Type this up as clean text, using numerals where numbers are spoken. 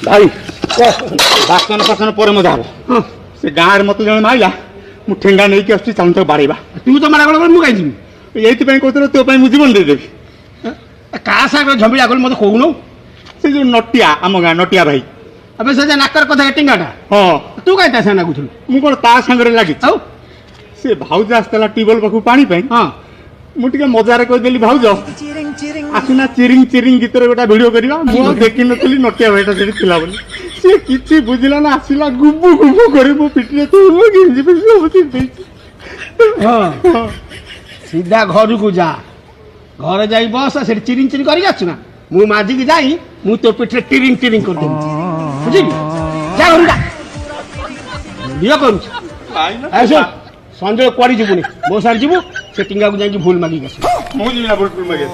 भाई बासन फासन पर मजा हम से गाँव मत जन माइला मु ठेंगा नहीं कि आसुची चालू बाड़ेबा तू तो मारा गला मु काई जीवी यही कहते तो पाई मुझे जीवन देदेवी का सागर झमिला गल मते कहूनो से जो नटिया आम गाँ नटिया भाई अबे से नाकर कथा टिंगाटा हाँ तू काई ता संग गुथुल मु कोन ता संगरे लागि आउ से भाउज आसला टीबल पाखु पानी पाई हां मुझे मजार कहदेली भाउज आसुना चिरिंग चिरिंग गीत गोटा भिड करवा मुझे देखी नी नटिया भाईटा से सी किसी बुझला ना आसला गुबु गुबु कर मो पिटे सीधा घर को जा घर जाई बस से चिरिंग चिरिंग कर आसु ना मु माजी की जाई मु तो पिठे टिरिंग टिरिंग कर देम बुझिली जा घर जा दियो करू ऐसो संजय कुआड़ी जीवनी मो सार जीवु से टिंगा को जाई भूल मागी गस मु जीना भूल मागे